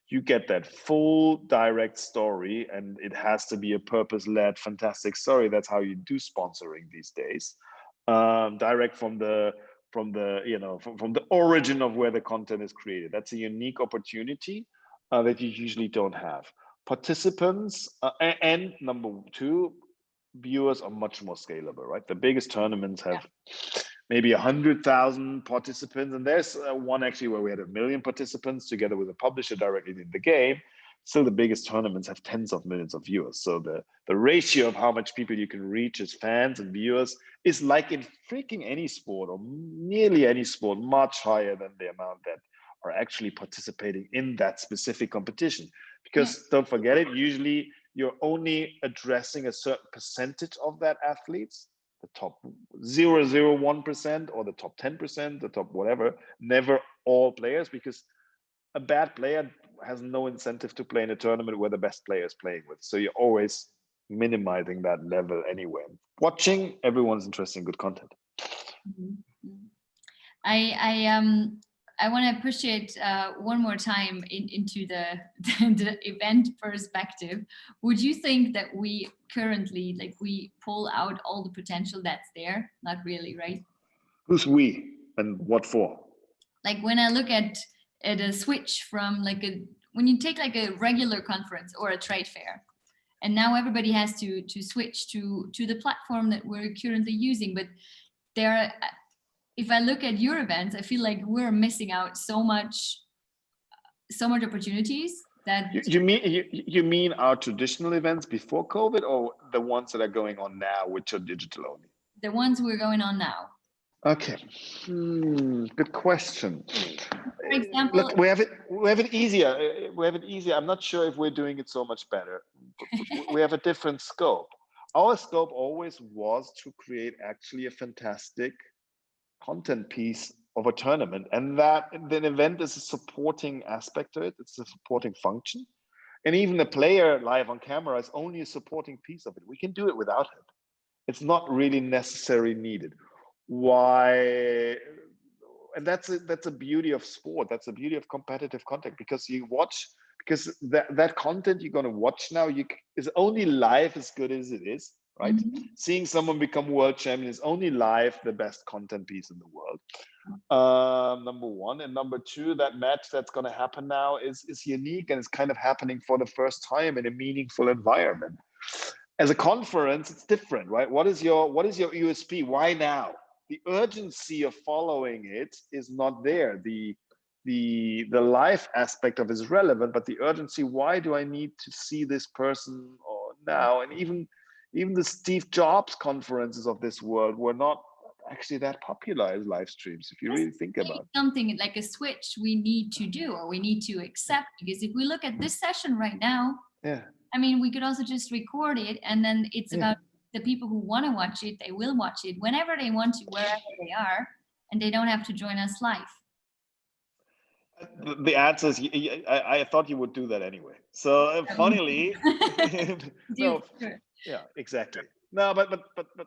you get that full direct story, and it has to be a purpose-led, fantastic story. That's how you do sponsoring these days. Direct from the origin of where the content is created. That's a unique opportunity that you usually don't have. Participants and number two, viewers are much more scalable, right? The biggest tournaments have maybe 100,000 participants, and there's one actually where we had 1 million participants together with a publisher directly in the game. Still, the biggest tournaments have tens of millions of viewers. So the ratio of how much people you can reach as fans and viewers is, like in freaking any sport or nearly any sport, much higher than the amount that are actually participating in that specific competition. Because don't forget it, usually you're only addressing a certain percentage of that athletes, the top 0.01% or the top 10%, the top whatever, never all players, because a bad player has no incentive to play in a tournament where the best player is playing with. So you're always minimizing that level anyway. Watching, everyone's interested in good content. I want to appreciate one more time into the event perspective. Would you think that we currently, we pull out all the potential that's there? Not really, right? Who's we and what for? Like when I look at a switch from when you take a regular conference or a trade fair, and now everybody has to switch to the platform that we're currently using. But if I look at your events, I feel like we're missing out so much opportunities. That you mean our traditional events before COVID, or the ones that are going on now, which are digital only? The ones we're going on now. Okay, good question. For example, look, we have it easier. We have it easier. I'm not sure if we're doing it so much better. We have a different scope. Our scope always was to create actually a fantastic content piece of a tournament, and that the event is a supporting aspect to it. It's a supporting function, and even the player live on camera is only a supporting piece of it. We can do it without it. It's not really necessarily needed. Why? And that's a beauty of sport. That's the beauty of competitive content, because you watch, because that content you're going to watch now is only live as good as it is, right? Seeing someone become world champion is only live the best content piece in the world. Number one, and number two, that match that's going to happen now is unique, and it's kind of happening for the first time in a meaningful environment. As a conference, it's different, right? What is your USP? Why now? The urgency of following it is not there. The live aspect of it is relevant, but the urgency, why do I need to see this person or now? And even the Steve Jobs conferences of this world were not, actually that popular as live streams, if you really think about it. Something like a switch we need to do, or we need to accept, because if we look at this session right now, I mean, we could also just record it, and then it's about the people who want to watch it, they will watch it whenever they want to, wherever they are, and they don't have to join us live. The answer is, I thought you would do that anyway. So funnily, no, sure. Yeah, exactly. No, but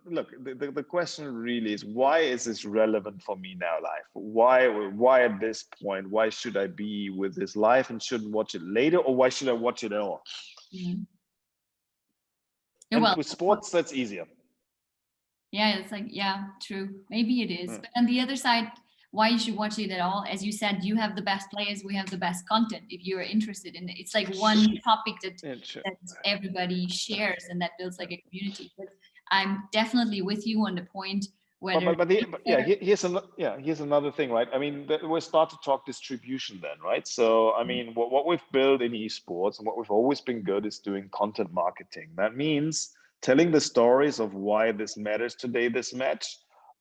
look, the question really is, why is this relevant for me now live? Why at this point? Why should I be with this live and shouldn't watch it later, or why should I watch it at all? Mm-hmm. And with sports, that's easier. Yeah, it's like, yeah, true. Maybe it is. But on the other side, why you should watch it at all? As you said, you have the best players, we have the best content. If you're interested in it, it's like one topic that everybody shares, and that builds like a community. But I'm definitely with you on the point. Here's another thing, right? I mean, we start to talk distribution then, right? So I mean, what we've built in esports and what we've always been good is doing content marketing. That means telling the stories of why this matters today, this match,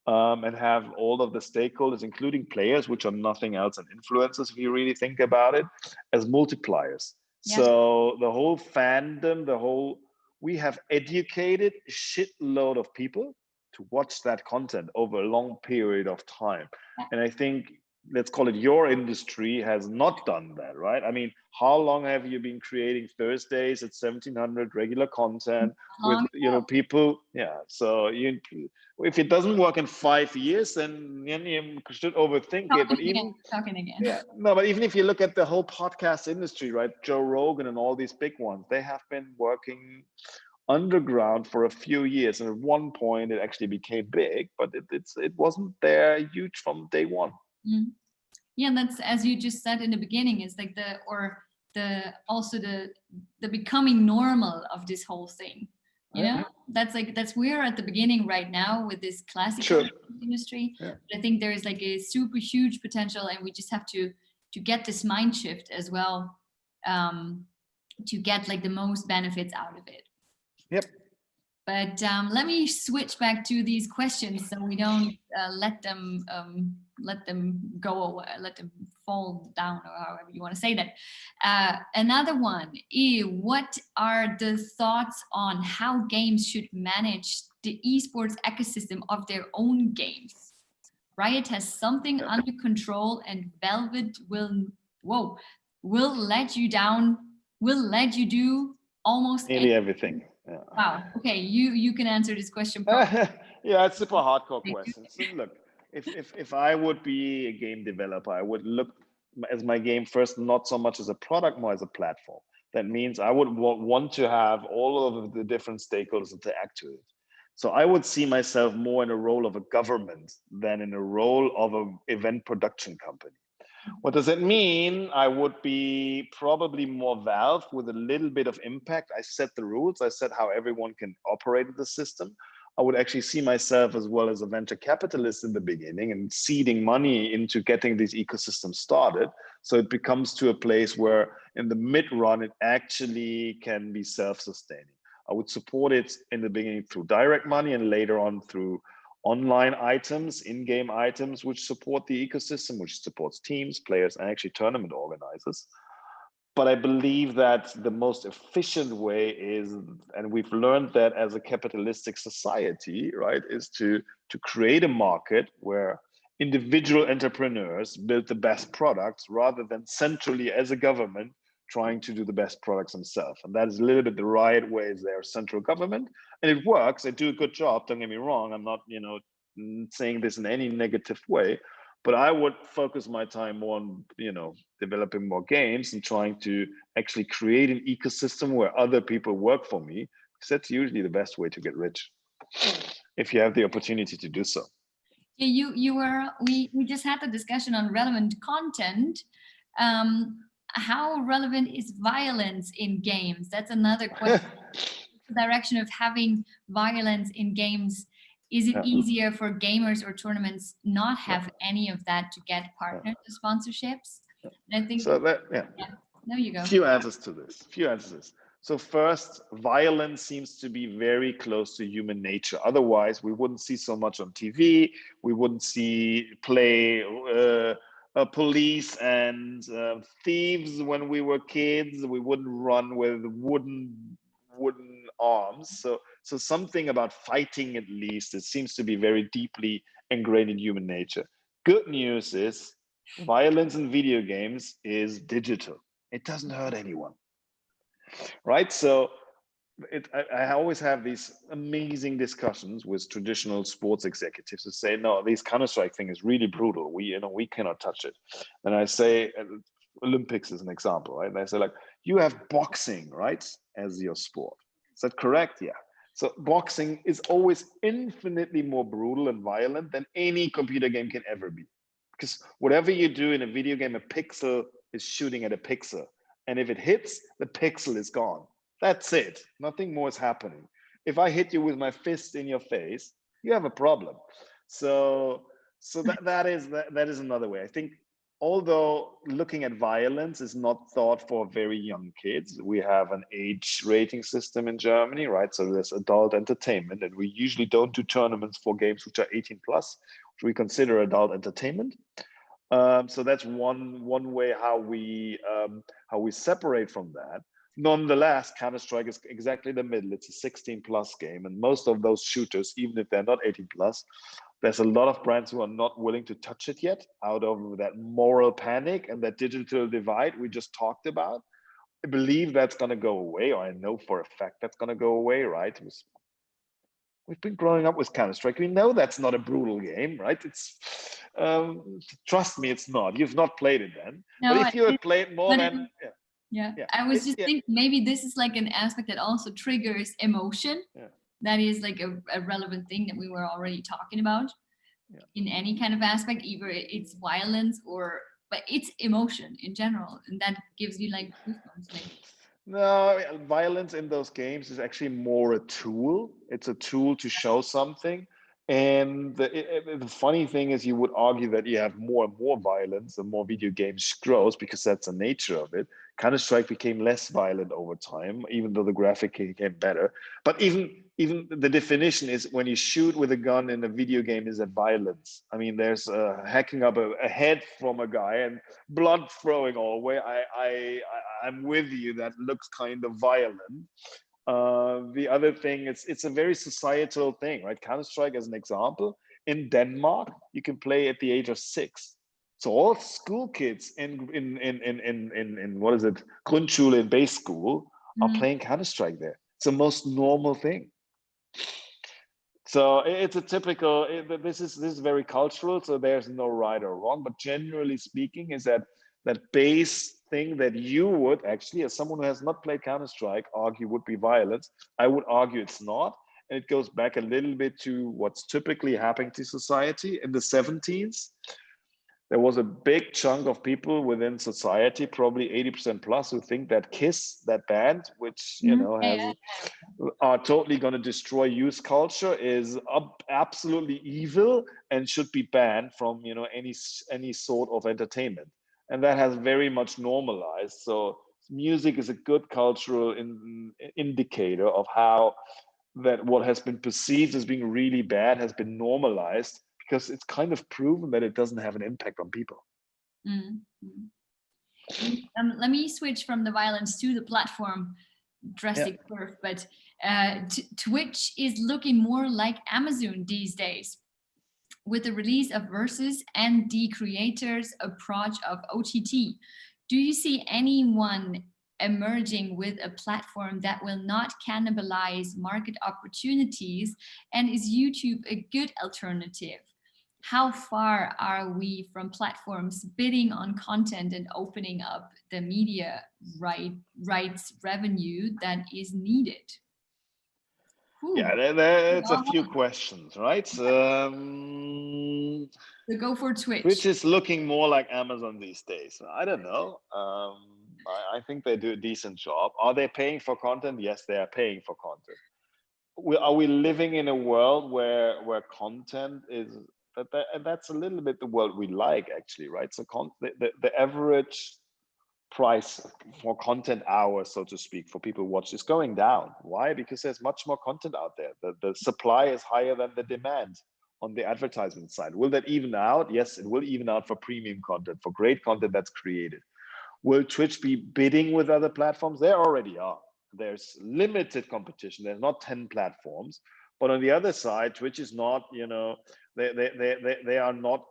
and have all of the stakeholders, including players, which are nothing else than influencers, if you really think about it, as multipliers. Yeah. So the whole fandom, we have educated a shitload of people to watch that content over a long period of time. And I think, let's call it, your industry has not done that, right? I mean, how long have you been creating Thursdays at 1700 regular content with, people? Yeah. So if it doesn't work in 5 years, then you should overthink it. But even talking again. Yeah, no, but even if you look at the whole podcast industry, right? Joe Rogan and all these big ones, they have been working underground for a few years, and at one point it actually became big, but it wasn't there huge from day one. Mm. Yeah, that's, as you just said in the beginning, is like the becoming normal of this whole thing. You know, that's we're at the beginning right now with this classical industry. Yeah. But I think there is like a super huge potential, and we just have to get this mind shift as well, to get like the most benefits out of it. Yep. But let me switch back to these questions so we don't let them go away, let them fall down, or however you want to say that. Another one, what are the thoughts on how games should manage the esports ecosystem of their own games? Riot has something under control, and Velvet will let you down, will let you do almost nearly everything. Yeah. Wow. Okay, you can answer this question. Yeah, it's super hardcore question. So look, if I would be a game developer, I would look as my game first, not so much as a product, more as a platform. That means I would want to have all of the different stakeholders interact with it. So I would see myself more in a role of a government than in a role of an event production company. What does it mean? I would be probably more Valve with a little bit of impact. I set the rules. I set how everyone can operate the system. I would actually see myself as well as a venture capitalist in the beginning and seeding money into getting these ecosystems started. So it becomes to a place where in the mid-run, it actually can be self-sustaining. I would support it in the beginning through direct money, and later on through online items, in-game items, which support the ecosystem, which supports teams, players, and actually tournament organizers. But I believe that the most efficient way is, and we've learned that as a capitalistic society, right, is to create a market where individual entrepreneurs build the best products rather than centrally as a government trying to do the best products themselves. And that is a little bit the right way, is their central government. And it works, they do a good job, don't get me wrong. I'm not, saying this in any negative way, but I would focus my time more on, developing more games and trying to actually create an ecosystem where other people work for me, because that's usually the best way to get rich, if you have the opportunity to do so. Yeah, we just had the discussion on relevant content. How relevant is violence in games? That's another question. The direction of having violence in games, is it easier for gamers or tournaments not have any of that to get partners or sponsorships? And I think so. There you go. Few answers to this. So first, violence seems to be very close to human nature. Otherwise, we wouldn't see so much on TV. We wouldn't see play police and thieves when we were kids. We wouldn't run with wooden arms. So something about fighting, at least, it seems to be very deeply ingrained in human nature. Good news is violence in video games is digital. It doesn't hurt anyone, right? So I always have these amazing discussions with traditional sports executives who say, no, this Counter-Strike thing is really brutal. We cannot touch it. And I say, Olympics is an example, right? And I say, like, you have boxing, right, as your sport. Is that correct? Yeah. So boxing is always infinitely more brutal and violent than any computer game can ever be. Because whatever you do in a video game, a pixel is shooting at a pixel. And if it hits, the pixel is gone. That's it. Nothing more is happening. If I hit you with my fist in your face, you have a problem. So that is another way. I think, although looking at violence is not thought for very young kids, we have an age rating system in Germany, right? So there's adult entertainment, and we usually don't do tournaments for games which are 18 plus, which we consider adult entertainment. So that's one way how we separate from that. Nonetheless, Counter-Strike is exactly the middle. It's a 16 plus game, and most of those shooters, even if they're not 18 plus, there's a lot of brands who are not willing to touch it yet out of that moral panic and that digital divide we just talked about. I believe that's going to go away, or I know for a fact that's going to go away, right? We've been growing up with Counter-Strike. We know that's not a brutal game, right? It's trust me, it's not. You've not played it then. No, but if you had played more than I was just thinking maybe this is like an aspect that also triggers emotion. That is like a relevant thing that we were already talking about in any kind of aspect, either it's violence but it's emotion in general, and that gives you like goosebumps maybe. No, violence in those games is actually more a tool. It's a tool to show something. And the funny thing is, you would argue that you have more and more violence the more video games grows, because that's the nature of it. Counter-Strike became less violent over time, even though the graphic became better. But even the definition is, when you shoot with a gun in a video game, is that violence? I mean, there's hacking up a head from a guy and blood throwing all the way. I'm with you. That looks kind of violent. The other thing, it's a very societal thing, right? Counter-Strike, as an example, in Denmark, you can play at the age of 6. So all school kids in what is it, Grundschule, in base school, are playing Counter-Strike there. It's the most normal thing. So it's a typical. This is very cultural. So there's no right or wrong, but generally speaking, is that base thing that you would actually, as someone who has not played Counter-Strike, argue would be violence. I would argue it's not. And it goes back a little bit to what's typically happening to society. In the 70s, there was a big chunk of people within society, probably 80% plus, who think that KISS, that band, which are totally going to destroy youth culture, is absolutely evil and should be banned from any sort of entertainment. And that has very much normalized. So music is a good cultural indicator of how that what has been perceived as being really bad has been normalized, because it's kind of proven that it doesn't have an impact on people. Mm-hmm. Let me switch from the violence to the platform drastic curve, but Twitch is looking more like Amazon these days, with the release of Versus and the creators' approach of OTT. Do you see anyone emerging with a platform that will not cannibalize market opportunities? And is YouTube a good alternative? How far are we from platforms bidding on content and opening up the media rights revenue that is needed? It's a few questions, right? So go for Twitch. Twitch is looking more like Amazon these days. I don't know. I think they do a decent job. Are they paying for content? Yes, they are paying for content. Are we living in a world where content is that's a little bit the world we like, actually, right? So the average price for content hours, so to speak, for people who watch is going down. Why? Because there's much more content out there. The supply is higher than the demand on the advertisement side. Will that even out? Yes, it will even out for premium content, for great content that's created. Will Twitch be bidding with other platforms? There already are. There's limited competition. There's not 10 platforms. But on the other side, Twitch is not, they are not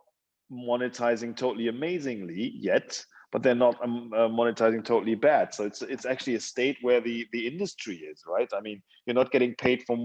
monetizing totally amazingly yet, but they're not monetizing totally bad. So it's actually a state where the industry is, right? I mean, you're not getting paid for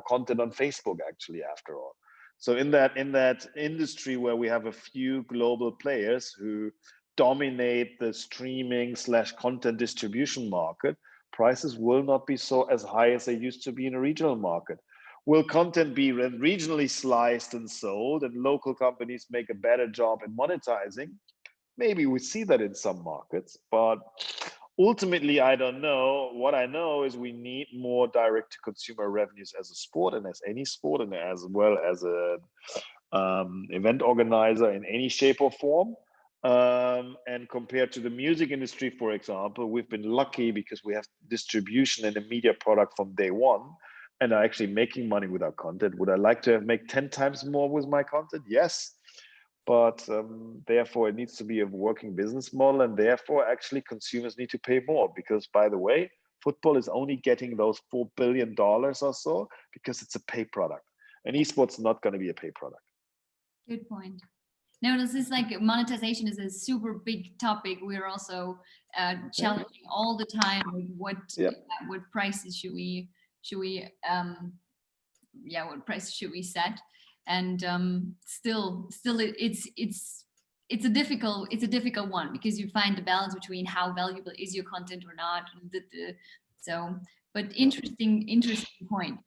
content on Facebook, actually, after all. So in that industry where we have a few global players who dominate the streaming / content distribution market, prices will not be so as high as they used to be in a regional market. Will content be regionally sliced and sold and local companies make a better job in monetizing? Maybe we see that in some markets, but ultimately, I don't know. What I know is we need more direct to consumer revenues as a sport and as any sport, and as well as a event organizer in any shape or form. And compared to the music industry, for example, we've been lucky because we have distribution and a media product from day one and are actually making money with our content. Would I like to make 10 times more with my content? Yes. But therefore, it needs to be a working business model. And therefore, actually, consumers need to pay more because, by the way, football is only getting those $4 billion or so because it's a pay product. And esports is not going to be a pay product. Good point. No, this is like monetization is a super big topic. We're also challenging all the time. What prices should we what prices should we set? And still it's a difficult one because you find the balance between how valuable is your content or not. But interesting point.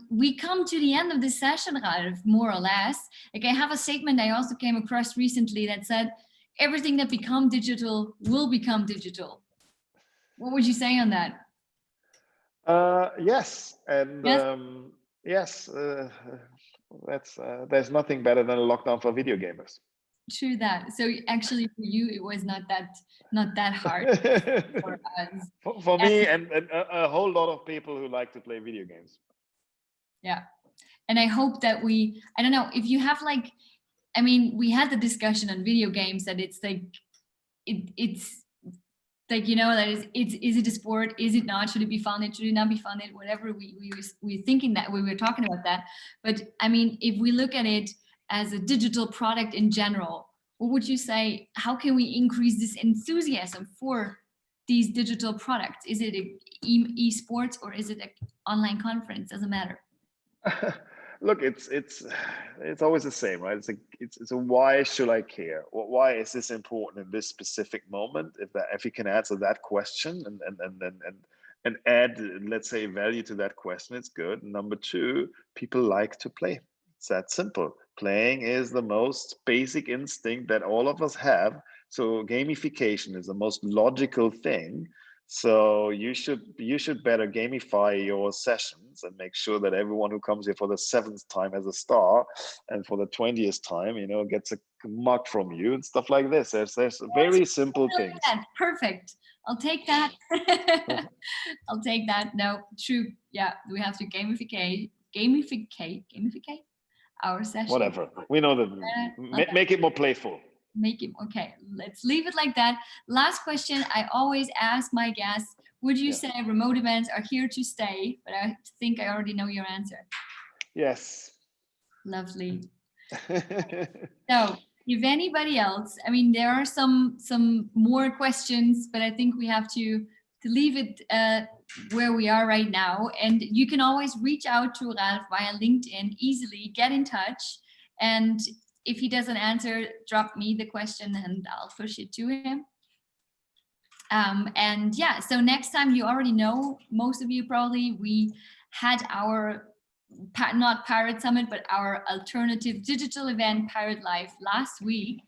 We come to the end of this session, Ralf, more or less. Like I have a statement I also came across recently that said, everything that becomes digital will become digital. What would you say on that? Yes, and yes, there's nothing better than a lockdown for video gamers. True that. So actually for you, it was not that hard for us. For me and a whole lot of people who like to play video games. Yeah. And I hope that I don't know, if you have we had the discussion on video games that it's like, it's like, that is it a sport? Is it not? Should it be funded? Should it not be funded? Whatever we're thinking that we were talking about that. But I mean, if we look at it as a digital product in general, what would you say? How can we increase this enthusiasm for these digital products? Is it esports or is it an online conference? Doesn't matter. Look, it's always the same, right? It's a why should I care? Why is this important in this specific moment? If you can answer that question and add, let's say, value to that question, it's good. Number two, people like to play. It's that simple. Playing is the most basic instinct that all of us have. So gamification is the most logical thing. So you should better gamify your sessions and make sure that everyone who comes here for the 7th time has a star, and for the 20th time, gets a mug from you and stuff like this. There's very simple things. Perfect. I'll take that. I'll take that. No, true. Yeah, we have to gamificate our session. Whatever. We know that. Make it more playful. Make it okay. Let's leave it like that. Last question I always ask my guests: would you say remote events are here to stay? But I think I already know your answer. Yes. Lovely. So, if anybody else, there are some more questions, but I think we have to leave it where we are right now. And you can always reach out to Ralf via LinkedIn, easily get in touch. And if he doesn't answer, drop me the question and I'll push it to him. And yeah, so next time, you already know, most of you probably, we had our, not Pirate Summit, but our alternative digital event, Pirate Life, last week.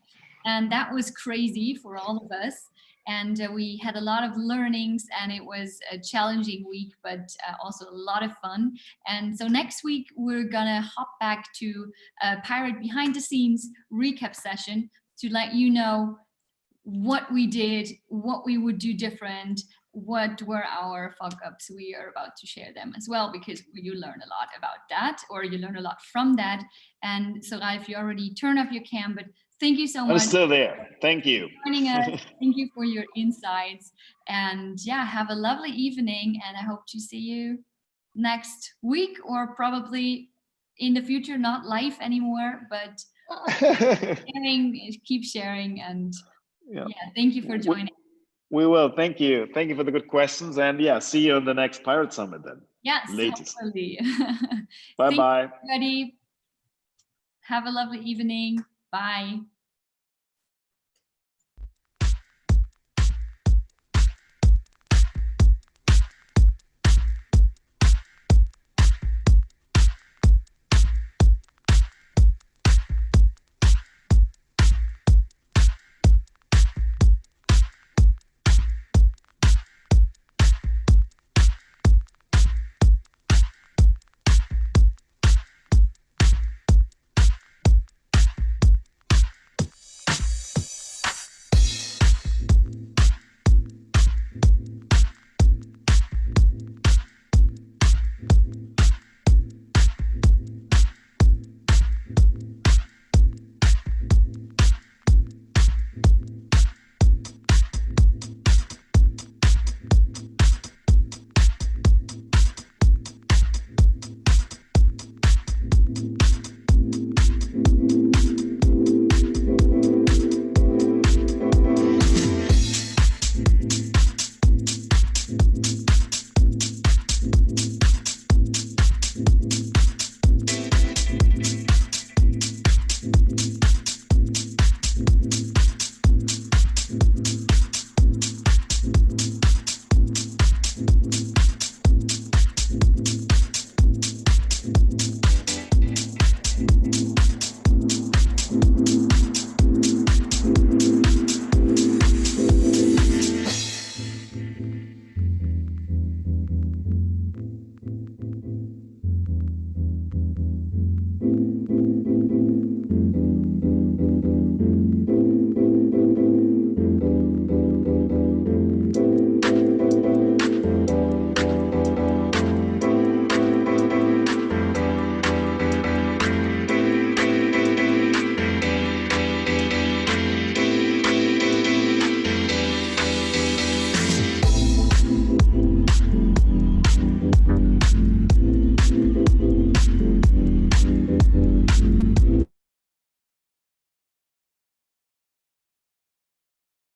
And that was crazy for all of us. And we had a lot of learnings, and it was a challenging week, but also a lot of fun. And so next week, we're gonna hop back to a Pirate behind the scenes recap session to let you know what we did, what we would do different, what were our fuck ups. We are about to share them as well, because you learn a lot about that, or you learn a lot from that. And so if you already turned off your cam, but thank you so much. I'm still there. Thank you. For joining us. Thank you for your insights. And yeah, have a lovely evening. And I hope to see you next week, or probably in the future, not live anymore, but keep sharing. And yeah, thank you for joining. We will. Thank you. Thank you for the good questions. And yeah, see you on the next Pirate Summit then. Yes, latest. Hopefully. Bye-bye. Everybody. Have a lovely evening. Bye.